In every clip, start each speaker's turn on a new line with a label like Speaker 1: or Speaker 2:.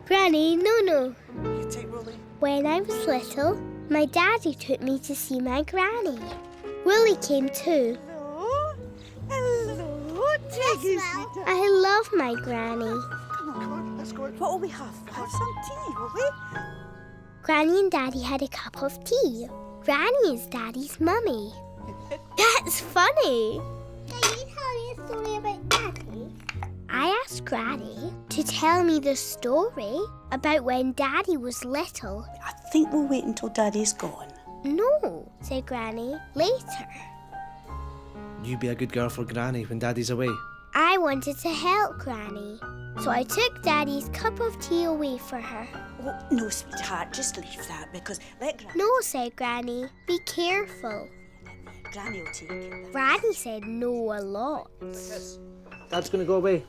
Speaker 1: Granny, no.
Speaker 2: You take Wolly.
Speaker 1: When I was little, my daddy took me to see my granny. Wolly came too.
Speaker 2: Hello, Tigs.
Speaker 1: I love my granny.
Speaker 2: Come on, let's go. What will we have? Have some tea, will we?
Speaker 1: Granny and Daddy had a cup of tea. Granny is Daddy's mummy. That's funny. Can you tell me a story about Daddy? I asked Granny to tell me the story about when Daddy was little.
Speaker 2: I think we'll wait until Daddy's gone.
Speaker 1: No, said Granny, later.
Speaker 3: You be a good girl for Granny when Daddy's away.
Speaker 1: I wanted to help Granny, so I took Daddy's cup of tea away for her.
Speaker 2: Oh, no, sweetheart, just leave that because let Granny...
Speaker 1: No, said Granny, be careful.
Speaker 2: Granny will take it.
Speaker 1: Granny said no a lot.
Speaker 3: Dad's gonna go away.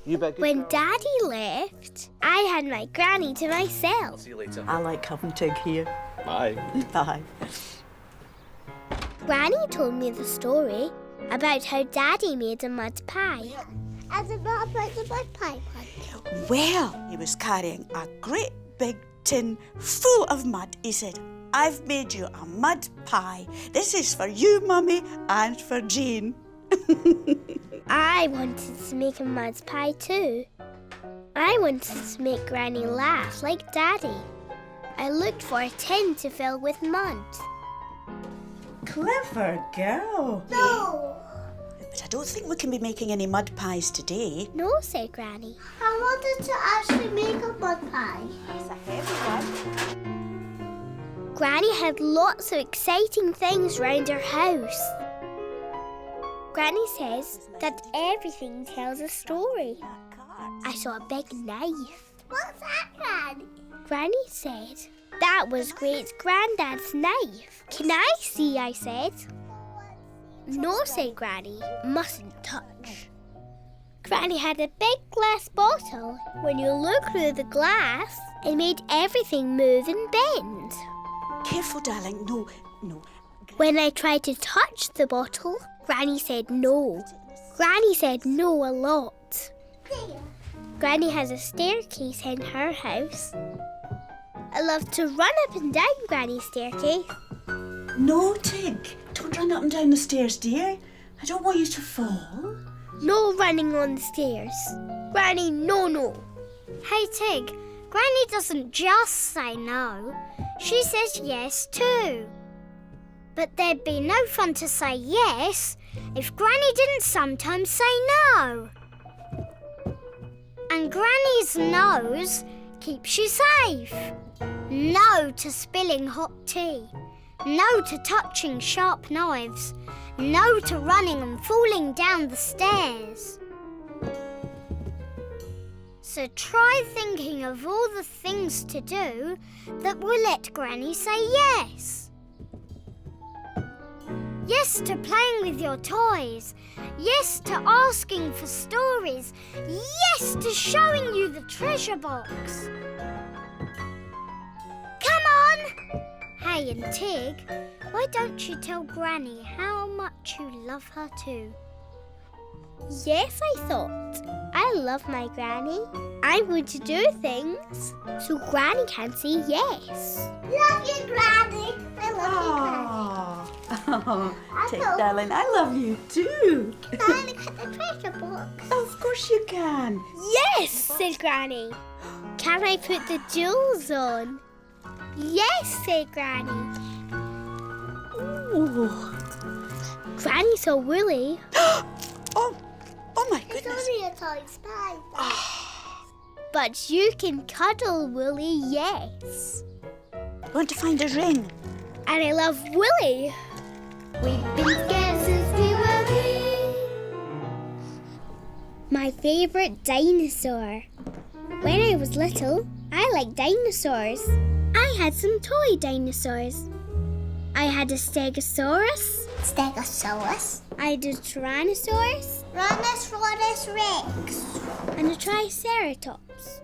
Speaker 3: You bet.
Speaker 1: When Daddy left, I had my Granny to myself.
Speaker 3: See you later.
Speaker 2: I like having Tig here.
Speaker 3: Bye.
Speaker 2: Bye.
Speaker 1: Granny told me the story about how Daddy made a mud pie. And about the mud pie one.
Speaker 2: Well, he was carrying a great big tin full of mud. He said, I've made you a mud pie. This is for you, Mummy, and for Jane.
Speaker 1: I wanted to make a mud pie too. I wanted to make Granny laugh like Daddy. I looked for a tin to fill with mud.
Speaker 2: Clever girl.
Speaker 1: No.
Speaker 2: But I don't think we can be making any mud pies today.
Speaker 1: No, said Granny. I wanted to actually make a mud pie.
Speaker 2: It's a heavy one.
Speaker 1: Granny had lots of exciting things round her house. Granny says that everything tells a story. I saw a big knife. What's that, Granny? Granny said that was Great Grandad's knife. Can I see? I said. No, said Granny. Mustn't touch. Granny had a big glass bottle. When you look through the glass, it made everything move and bend.
Speaker 2: Careful, darling. No.
Speaker 1: When I tried to touch the bottle, Granny said no. Granny said no a lot. Granny has a staircase in her house. I love to run up and down Granny's staircase.
Speaker 2: No, Tig. Don't run up and down the stairs, dear. I don't want you to fall.
Speaker 1: No running on the stairs. Granny, no. Hey, Tig, Granny doesn't just say no. She says yes too. But there'd be no fun to say yes if Granny didn't sometimes say no. And Granny's no's keeps you safe. No to spilling hot tea. No to touching sharp knives. No to running and falling down the stairs. So try thinking of all the things to do that will let Granny say yes. Yes to playing with your toys. Yes to asking for stories. Yes to showing you the treasure box. Come on! Hey, and Tig, why don't you tell Granny how much you love her too? Yes, I thought. I love my Granny. I'm going to do things so Granny can say yes. Love you, Granny. I love you, Granny.
Speaker 2: Tig, darling, I love you too.
Speaker 1: Can I look at the treasure box?
Speaker 2: Of course you can.
Speaker 1: Yes, said Granny. Can I put the jewels on? Yes, said Granny.
Speaker 2: Ooh.
Speaker 1: Granny saw Willie.
Speaker 2: Oh my goodness.
Speaker 1: It's only a toy spider. But you can cuddle Willie, yes.
Speaker 2: Want to find a ring?
Speaker 1: And I love Willie. We've been together since we were wee. My favourite dinosaur. When I was little, I liked dinosaurs. I had some toy dinosaurs. I had a Stegosaurus. Stegosaurus. I had a Tyrannosaurus. Tyrannosaurus Rex. And a Triceratops.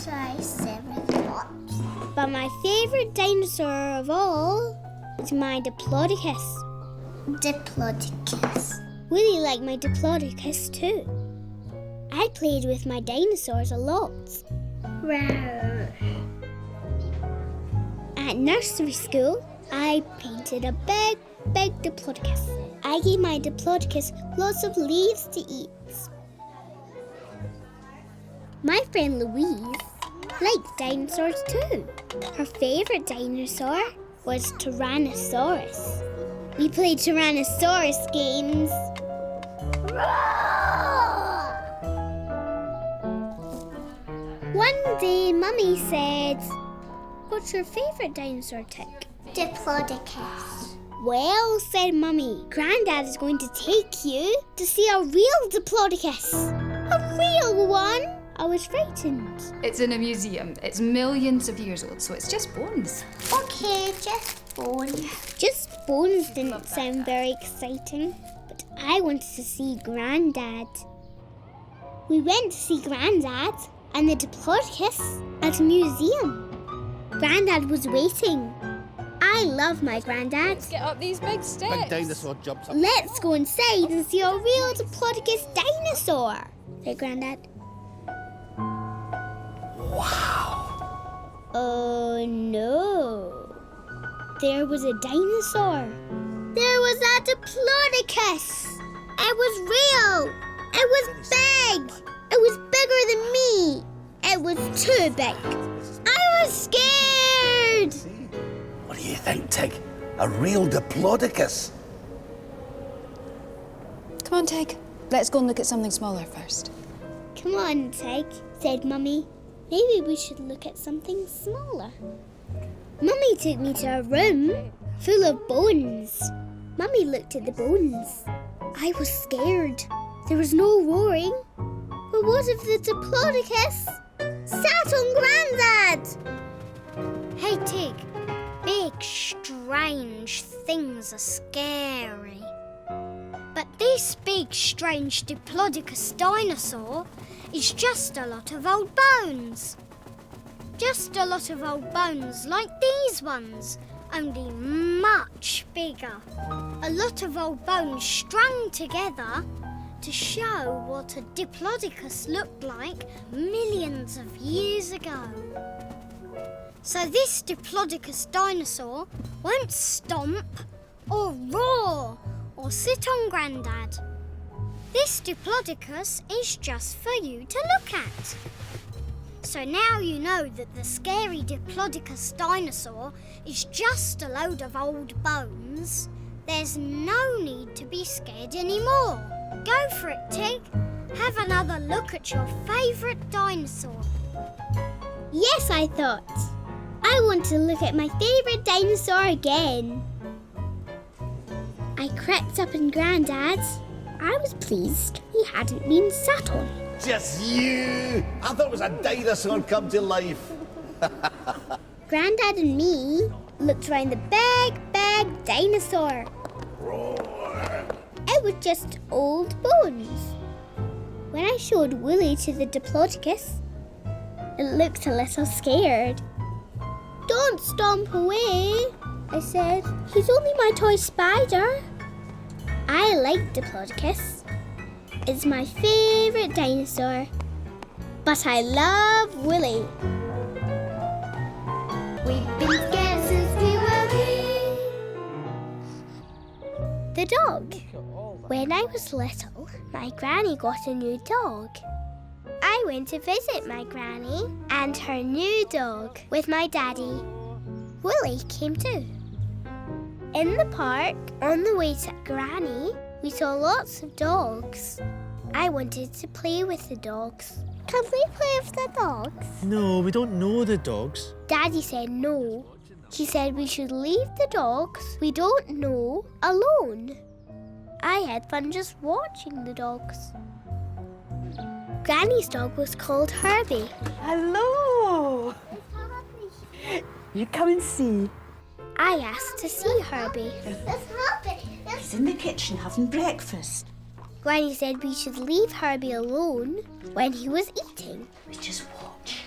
Speaker 1: Triceratops. But my favourite dinosaur of all is my Diplodocus. Diplodocus. Willie liked my Diplodocus too. I played with my dinosaurs a lot. Wow. At nursery school, I painted a big diplodocus. I gave my diplodocus lots of leaves to eat. My friend Louise likes dinosaurs too. Her favourite dinosaur was Tyrannosaurus. We played Tyrannosaurus games. One day, Mummy said, "What's your favourite dinosaur, Tick?"
Speaker 4: Diplodocus.
Speaker 1: Well, said Mummy, Grandad is going to take you to see a real diplodocus. A real one? I was frightened.
Speaker 5: It's in a museum. It's millions of years old, so it's just bones.
Speaker 4: Okay, just bones.
Speaker 1: Just bones didn't sound very exciting, but I wanted to see Grandad. We went to see Grandad and the diplodocus at a museum. Grandad was waiting. I love my Grandad.
Speaker 5: Get up these big steps.
Speaker 6: Big dinosaur jumps up.
Speaker 1: Let's go inside and see a real diplodocus dinosaur, said Grandad. Wow. Oh no. There was a dinosaur. There was a diplodocus. It was real. It was big. It was bigger than me. It was too big. I was scared.
Speaker 6: What do you think, Tig? A real diplodocus?
Speaker 5: Come on, Tig. Let's go and look at something smaller first.
Speaker 1: Come on, Tig, said Mummy. Maybe we should look at something smaller. Mummy took me to a room full of bones. Mummy looked at the bones. I was scared. There was no roaring. But what if the diplodocus sat on Grandad? Hey, Tig. Big, strange things are scary. But this big, strange diplodocus dinosaur is just a lot of old bones. Just a lot of old bones like these ones, only much bigger. A lot of old bones strung together to show what a diplodocus looked like millions of years ago. So this diplodocus dinosaur won't stomp or roar or sit on Grandad. This diplodocus is just for you to look at. So now you know that the scary diplodocus dinosaur is just a load of old bones. There's no need to be scared anymore. Go for it, Tig. Have another look at your favourite dinosaur. Yes, I thought. I want to look at my favourite dinosaur again. I crept up in Grandad's. I was pleased he hadn't been sat on.
Speaker 6: Just you! I thought it was a dinosaur come to life.
Speaker 1: Grandad and me looked around the big dinosaur.
Speaker 6: Roar!
Speaker 1: It was just old bones. When I showed Willie to the diplodocus, it looked a little scared. Don't stomp away, I said. He's only my toy spider. I like diplodocus. It's my favourite dinosaur. But I love Willie. We've been scared since we were wee. The dog. When I was little, my granny got a new dog. I went to visit my granny and her new dog with my daddy. Willie came too. In the park, on the way to Granny, we saw lots of dogs. I wanted to play with the dogs. Can we play with the dogs?
Speaker 3: No, we don't know the dogs.
Speaker 1: Daddy said no. He said we should leave the dogs we don't know alone. I had fun just watching the dogs. Granny's dog was called Herbie.
Speaker 2: Hello! You come and see.
Speaker 1: I asked to see Herbie.
Speaker 2: He's in the kitchen having breakfast.
Speaker 1: Granny said we should leave Herbie alone when he was eating.
Speaker 2: We just watch.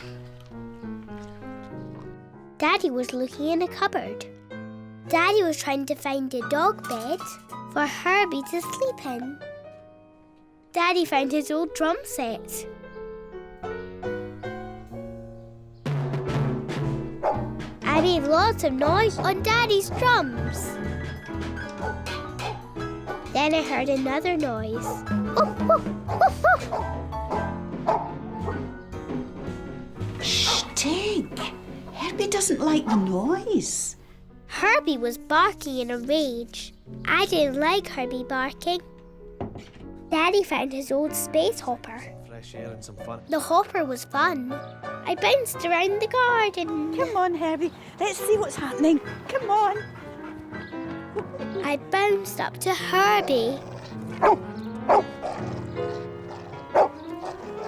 Speaker 1: Daddy was looking in a cupboard. Daddy was trying to find a dog bed for Herbie to sleep in. Daddy found his old drum set. I made lots of noise on Daddy's drums. Then I heard another noise. Woof, woof, woof, woof.
Speaker 2: Shh, Tig. Herbie doesn't like the noise.
Speaker 1: Herbie was barking in a rage. I didn't like Herbie barking. Daddy found his old space hopper.
Speaker 3: Fresh air and some fun.
Speaker 1: The hopper was fun. I bounced around the garden.
Speaker 2: Come on, Herbie. Let's see what's happening. Come on.
Speaker 1: I bounced up to Herbie.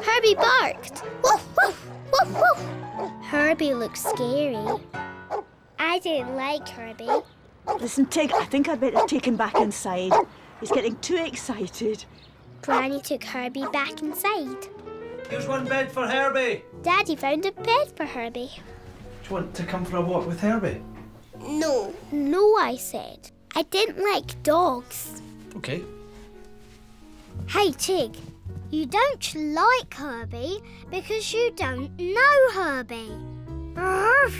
Speaker 1: Herbie barked. Woof, woof, woof, woof. Herbie looked scary. I didn't like Herbie.
Speaker 2: Listen, Tig, I think I'd better take him back inside. He's getting too excited.
Speaker 1: Granny took Herbie back inside.
Speaker 3: Here's one bed for Herbie.
Speaker 1: Daddy found a bed for Herbie.
Speaker 3: Do you want to come for a walk with Herbie?
Speaker 4: No.
Speaker 1: No, I said. I didn't like dogs.
Speaker 3: Okay.
Speaker 1: Hey, Tig, you don't like Herbie because you don't know Herbie. Ruff.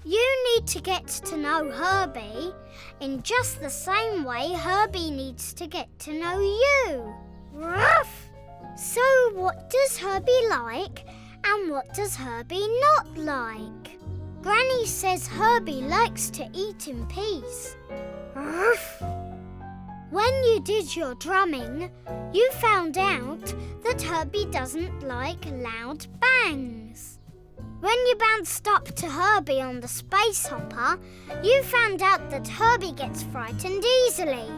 Speaker 1: You need to get to know Herbie in just the same way Herbie needs to get to know you. Ruff. So what does Herbie like and what does Herbie not like? Granny says Herbie likes to eat in peace. Ruff. When you did your drumming, you found out that Herbie doesn't like loud bangs. When you bounced up to Herbie on the space hopper, you found out that Herbie gets frightened easily.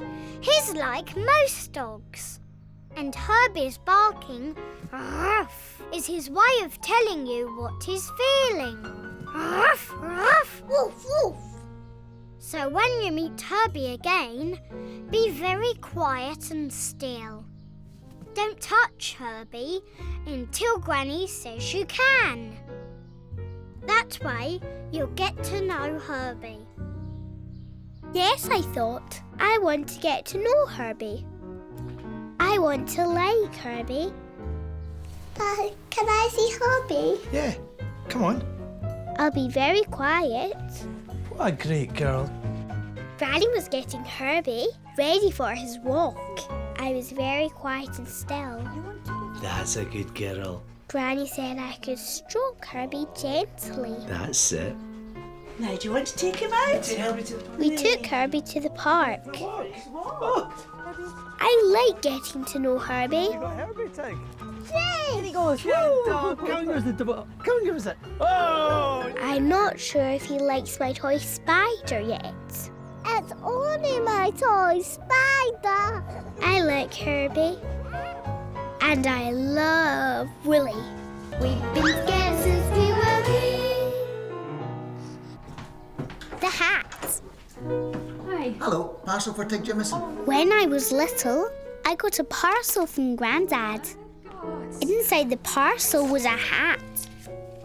Speaker 1: He's like most dogs. And Herbie's barking, ruff, is his way of telling you what he's feeling. Ruff, ruff, woof, woof. So when you meet Herbie again, be very quiet and still. Don't touch Herbie until Granny says you can. That way, you'll get to know Herbie. Yes, I thought. I want to get to know Herbie. I want to like Herbie.
Speaker 4: Dad, can I see Herbie?
Speaker 3: Yeah, come on.
Speaker 1: I'll be very quiet.
Speaker 3: What a great girl.
Speaker 1: Granny was getting Herbie ready for his walk. I was very quiet and still.
Speaker 3: That's a good girl.
Speaker 1: Granny said I could stroke Herbie gently.
Speaker 3: That's it.
Speaker 2: Now, do you want to take him out?
Speaker 3: Take Herbie to the
Speaker 1: We took Herbie to the park.
Speaker 3: Oh,
Speaker 1: I like getting to know Herbie.
Speaker 3: you got Herbie, Tig.
Speaker 1: Yay!
Speaker 3: He goes, come and give us the double. Come and give us it. Oh!
Speaker 1: I'm not sure if he likes my toy spider yet.
Speaker 4: It's only my toy spider.
Speaker 1: I like Herbie. And I love Willy. We've been scared since we were wee. The hat.
Speaker 5: Hi.
Speaker 6: Hello, parcel for Tig Jimison.
Speaker 1: When I was little, I got a parcel from Grandad. Inside the parcel was a hat.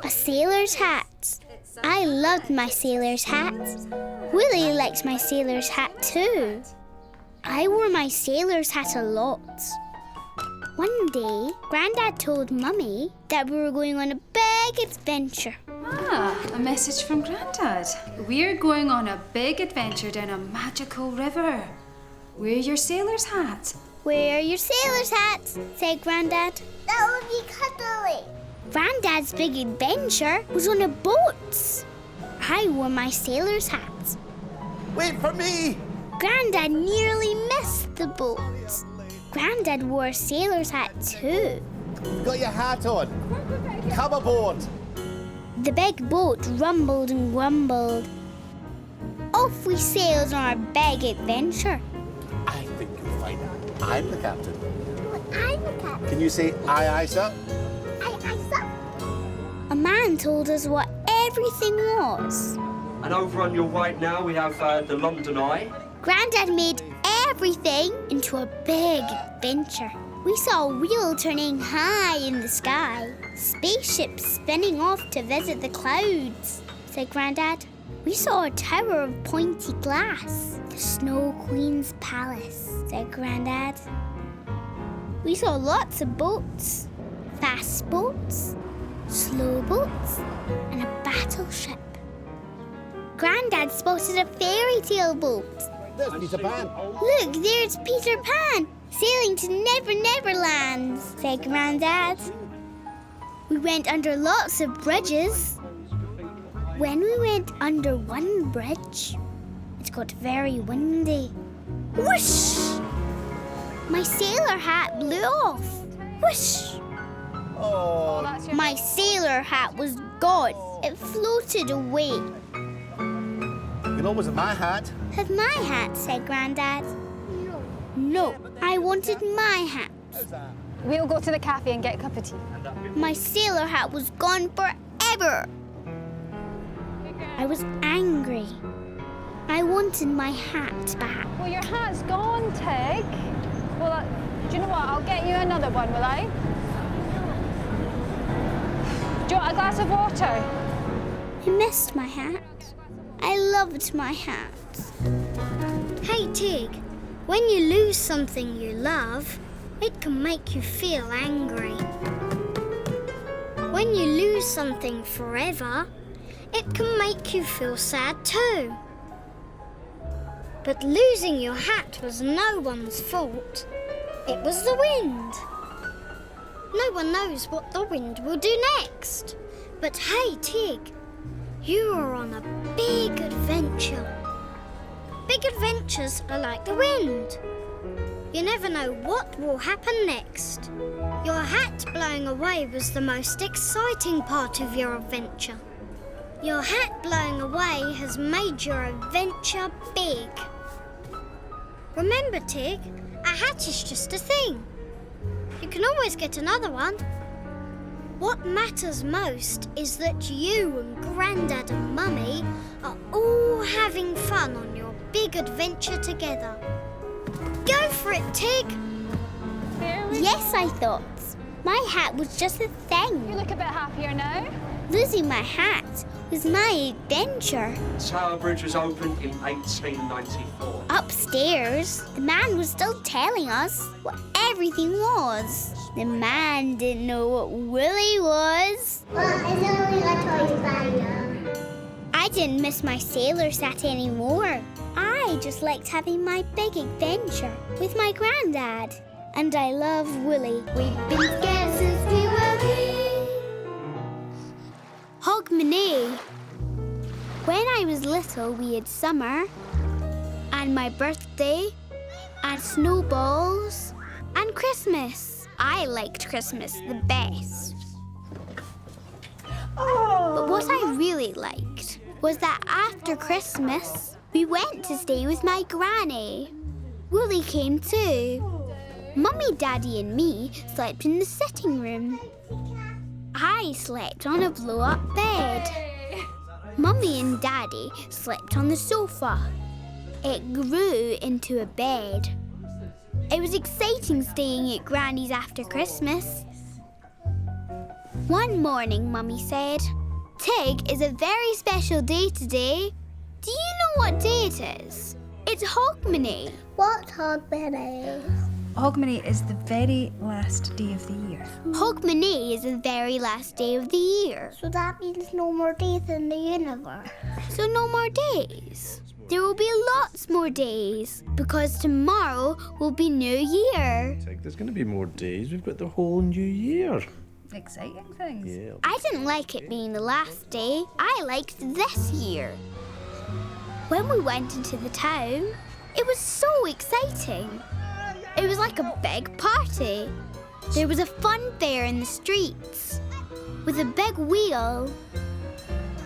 Speaker 1: A sailor's hat. I loved my sailor's hat. Willie likes my sailor's hat too. I wore my sailor's hat a lot. One day, Grandad told Mummy that we were going on a big adventure.
Speaker 5: Ah, a message from Grandad. We're going on a big adventure down a magical river. Wear your sailor's hat.
Speaker 1: Wear your sailor's hats, said Grandad.
Speaker 4: That would be cuddly.
Speaker 1: Grandad's big adventure was on a boat. I wore my sailor's hat.
Speaker 6: Wait for me!
Speaker 1: Grandad nearly missed the boat. Grandad wore a sailor's hat too.
Speaker 6: Got your hat on. Come aboard.
Speaker 1: The big boat rumbled and grumbled. Off we sailed on our big adventure.
Speaker 6: I think you'll find out. I'm the captain.
Speaker 4: I'm the captain.
Speaker 6: Can you say aye, aye, sir?
Speaker 4: I saw.
Speaker 1: A man told us what everything was.
Speaker 7: And over on your right now we have the London Eye.
Speaker 1: Grandad made everything into a big adventure. We saw a wheel turning high in the sky, spaceships spinning off to visit the clouds, said Grandad. We saw a tower of pointy glass, the Snow Queen's palace, said Grandad. We saw lots of boats. Fast boats, slow boats, and a battleship. Grandad spotted a fairy tale boat.
Speaker 6: There's Peter Pan.
Speaker 1: Look, there's Peter Pan, sailing to Never Never Land, said Grandad. We went under lots of bridges. When we went under one bridge, it got very windy. Whoosh! My sailor hat blew off. Whoosh!
Speaker 6: Oh,
Speaker 1: My sailor hat was gone. It floated away.
Speaker 6: you know, was it my hat?
Speaker 1: Have my hat, said Grandad. No, I wanted my hat.
Speaker 5: We'll go to the cafe and get a cup of tea.
Speaker 1: My sailor hat was gone forever. I was angry. I wanted my hat back.
Speaker 5: Well, your hat's gone, Tig. Well, do you know what? I'll get you another one, will I? Do you want a glass of water?
Speaker 1: I missed my hat. I loved my hat. Hey, Tig, when you lose something you love, it can make you feel angry. When you lose something forever, it can make you feel sad too. But losing your hat was no one's fault. It was the wind. No one knows what the wind will do next. But hey, Tig, you are on a big adventure. Big adventures are like the wind. You never know what will happen next. Your hat blowing away was the most exciting part of your adventure. Your hat blowing away has made your adventure big. Remember, Tig, a hat is just a thing. You can always get another one. What matters most is that you and Grandad and Mummy are all having fun on your big adventure together. Go for it, Tig! Yes, I thought. My hat was just a
Speaker 5: You
Speaker 1: thing.
Speaker 5: look a bit happier now.
Speaker 1: Losing my hat was my adventure.
Speaker 7: Tower Bridge was opened in 1894.
Speaker 1: Upstairs, the man was still telling us what everything was. The man didn't know what Willy was.
Speaker 4: Well, it's only a toy fire.
Speaker 1: I didn't miss my sailor hat anymore. I just liked having my big adventure with my Grandad. And I love Willy. We've been scared since we were wee. Hogmanay. When I was little, we had summer, and my birthday, and snowballs, and Christmas. I liked Christmas the best. But what I really liked was that after Christmas, we went to stay with my granny. Willy came too. Mummy, Daddy and me slept in the sitting room. I slept on a blow-up bed. Mummy and Daddy slept on the sofa. It grew into a bed. It was exciting staying at Granny's after Christmas. One morning, Mummy said, "Tig, is a very special day today. Do you know what day it is? It's Hogmanay."
Speaker 4: What's Hogmanay?
Speaker 5: Hogmanay is the very last day of the year.
Speaker 1: Hogmanay is the very last day of the year.
Speaker 4: So that means no more days in the universe.
Speaker 1: So no more days. There will be lots more days because tomorrow will be New Year.
Speaker 3: There's going to be more days. We've got the whole new year.
Speaker 5: Exciting things.
Speaker 3: Yeah.
Speaker 1: I didn't like it being the last day. I liked this year. When we went into the town, it was so exciting. It was like a big party. There was a fun fair in the streets with a big wheel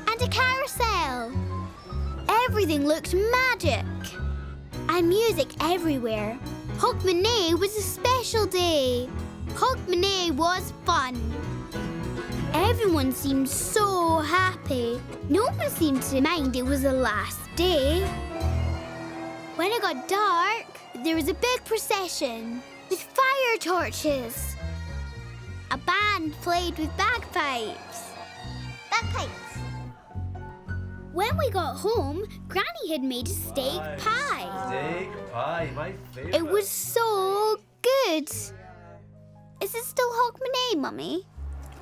Speaker 1: and a carousel. Everything looked magic and music everywhere. Hogmanay was a special day. Hogmanay was fun. Everyone seemed so happy. No one seemed to mind it was the last day. When it got dark, there was a big procession with fire torches. A band played with bagpipes. Bagpipes. When we got home, Granny had made a steak pie.
Speaker 3: Steak pie, my favourite.
Speaker 1: It was so good. Is it still Hogmanay, Mummy?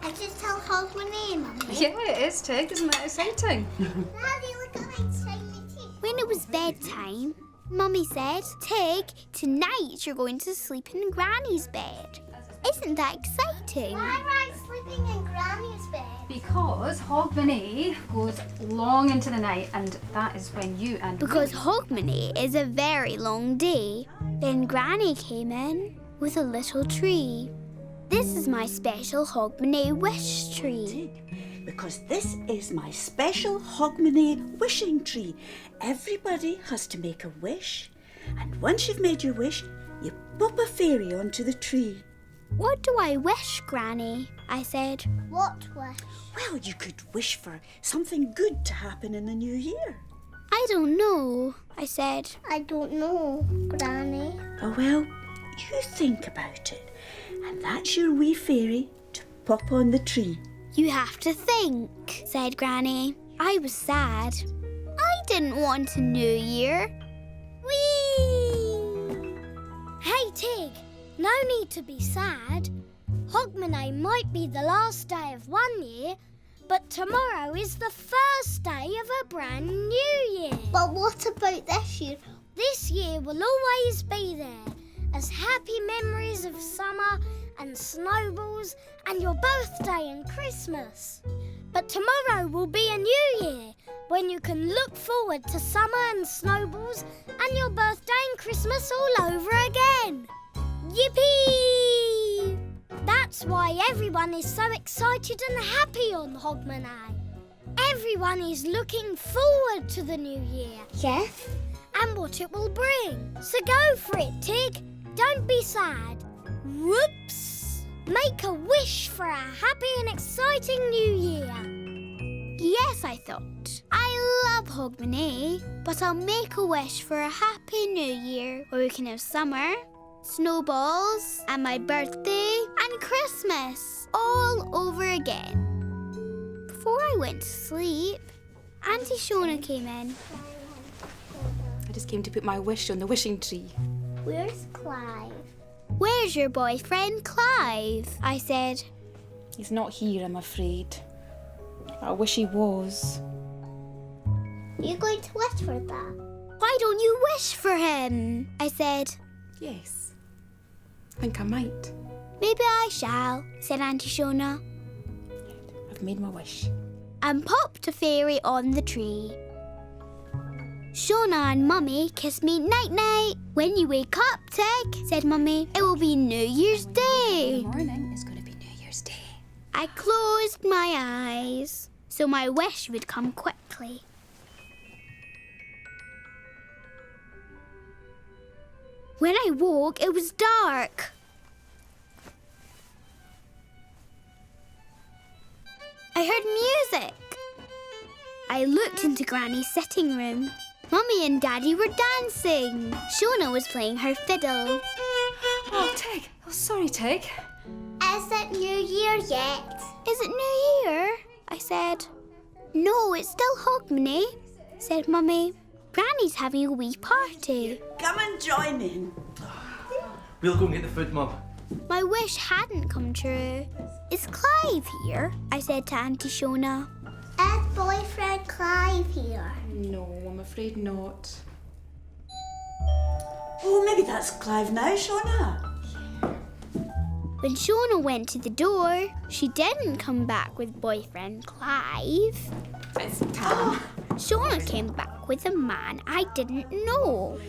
Speaker 4: I just tell Hogmanay, Mummy.
Speaker 5: Yeah, it is, Tig. Isn't that exciting?
Speaker 4: Daddy, look at my shiny teeth.
Speaker 1: When it was bedtime, Mummy said, Tig, tonight you're going to sleep in Granny's bed. Isn't that exciting?
Speaker 4: Why am I sleeping in Granny's bed?
Speaker 5: Because Hogmanay goes long into the night, and that is when you and
Speaker 1: Because Hogmanay is a very long day. Then Granny came in with a little tree. This is my special Hogmanay wish tree.
Speaker 2: Because this is my special Hogmanay wishing tree. Everybody has to make a wish. And once you've made your wish, you pop a fairy onto the tree.
Speaker 1: What do I wish, Granny? I said.
Speaker 4: What wish?
Speaker 2: Well, you could wish for something good to happen in the new year.
Speaker 1: I don't know, I said.
Speaker 4: I don't know, Granny.
Speaker 2: Oh, well, you think about it. And that's your wee fairy to pop on the tree.
Speaker 1: You have to think, said Granny. I was sad. I didn't want a new year. Whee! Hey, Tig, no need to be sad. Hogmanay might be the last day of one year, but tomorrow is the first day of a brand new year.
Speaker 4: But what about this year?
Speaker 1: This year will always be there as happy memories of summer and snowballs and your birthday and Christmas. But tomorrow will be a new year when you can look forward to summer and snowballs and your birthday and Christmas all over again. Yippee! That's why everyone is so excited and happy on Hogmanay. Everyone is looking forward to the new year.
Speaker 4: Yes?
Speaker 1: And what it will bring. So go for it, Tig. Don't be sad. Whoops! Make a wish for a happy and exciting new year. Yes, I thought. I love Hogmanay, but I'll make a wish for a happy new year where we can have summer, snowballs, and my birthday and Christmas all over again. Before I went to sleep, Auntie Shona came in.
Speaker 8: I just came to put my wish on the wishing tree.
Speaker 4: Where's Clive?
Speaker 1: Where's your boyfriend, Clive? I said.
Speaker 8: He's not here, I'm afraid. I wish he was.
Speaker 4: You're going to wish for that?
Speaker 1: Why don't you wish for him? I said.
Speaker 8: Yes. I think I might.
Speaker 1: Maybe I shall, said Auntie Shona,
Speaker 8: I've made my wish.
Speaker 1: and popped a fairy on the tree. Shona and Mummy kissed me night-night. When you wake up, Tig, said Mummy, it will be New Year's Day.
Speaker 8: Morning is going to be New Year's Day.
Speaker 1: I closed my eyes so my wish would come quickly. When I woke, it was dark. I heard music. I looked into Granny's sitting room. Mummy and Daddy were dancing. Shona was playing her fiddle.
Speaker 5: Oh, Tig. Oh, sorry, Tig.
Speaker 4: Is it New Year yet?
Speaker 1: Is it New Year? I said. No, it's still Hogmanay, said Mummy. Granny's having a wee party.
Speaker 2: Come and join in.
Speaker 3: We'll go and get the food, Mum.
Speaker 1: My wish hadn't come true. Is Clive here? I said to Auntie Shona.
Speaker 4: Is boyfriend Clive here?
Speaker 8: No, I'm afraid not.
Speaker 2: Oh, maybe that's Clive now, Shona.
Speaker 1: When Shona went to the door, she didn't come back with boyfriend Clive.
Speaker 8: It's Tam.
Speaker 1: Shona came back with a man I didn't know.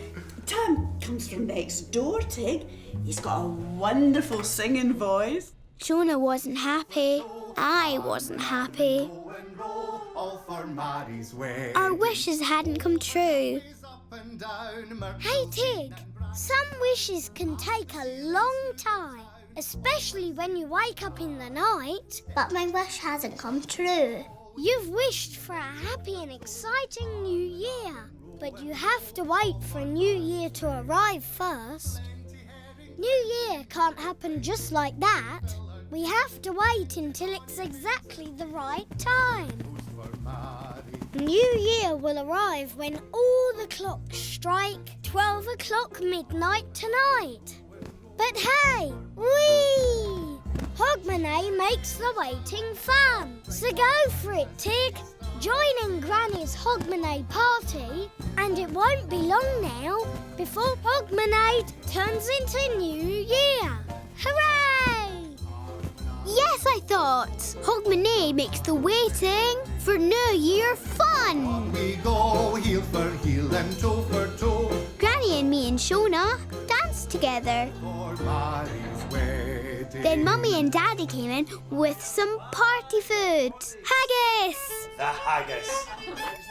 Speaker 2: Tam comes from next door, Tig. He's got a wonderful singing voice.
Speaker 1: Shona wasn't happy. I wasn't happy. Our wishes hadn't come true. Hey, Tig, some wishes can take a long time, especially when you wake up in the night.
Speaker 4: But my wish hasn't come true.
Speaker 1: You've wished for a happy and exciting new year, but you have to wait for a new year to arrive first. New Year can't happen just like that. We have to wait until it's exactly the right time. New Year will arrive when all the clocks strike 12 o'clock midnight tonight. But hey, whee! Hogmanay makes the waiting fun. So go for it, Tig. Join in Granny's Hogmanay party, and it won't be long now before Hogmanay turns into New Year. Hooray! Yes, I thought. Hogmanay makes the waiting for New Year fun.
Speaker 9: We go heel for heel and toe for toe.
Speaker 1: Granny and me and Shona danced together.
Speaker 9: For Mary's wedding.
Speaker 1: Then Mummy and Daddy came in with some party food. Haggis!
Speaker 6: The haggis.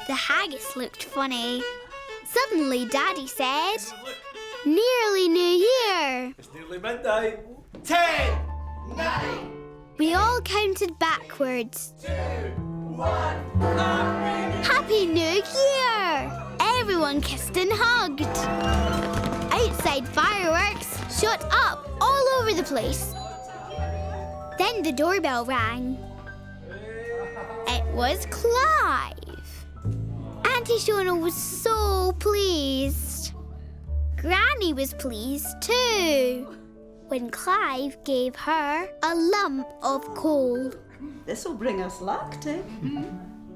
Speaker 1: The haggis looked funny. Suddenly Daddy said, "Nearly New Year."
Speaker 6: It's nearly midnight. 10, 9.
Speaker 1: We all counted backwards.
Speaker 6: 2, 1.
Speaker 1: Happy New Year! Everyone kissed and hugged. Outside fireworks shot up all over the place. Then the doorbell rang. It was Clive. Auntie Shona was so pleased. Granny was pleased too when Clive gave her a lump of coal.
Speaker 2: This'll bring us luck, Tig.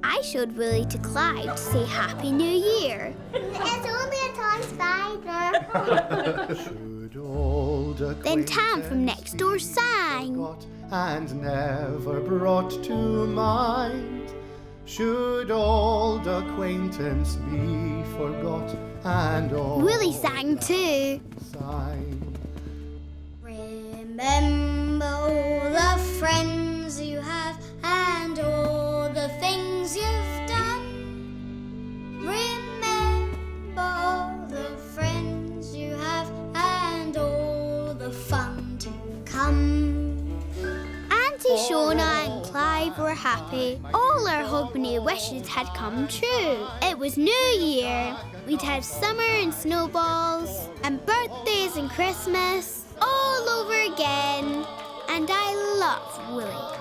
Speaker 1: I showed Willie to Clive to say Happy New Year.
Speaker 4: It's only a toy spider.
Speaker 9: Should old
Speaker 1: Then Tam from next door sang.
Speaker 9: forgot and never brought to mind. Should old acquaintance be forgot and all
Speaker 1: Willie sang too.
Speaker 9: sign.
Speaker 1: Remember all the friends you have and all the things you've done. Remember all the friends you have and all the fun to come. Auntie Shona and Clive were happy. All our Hogmanay wishes had come true. It was New Year. We'd have summer and snowballs and birthdays and Christmas all over again. And I love Willie.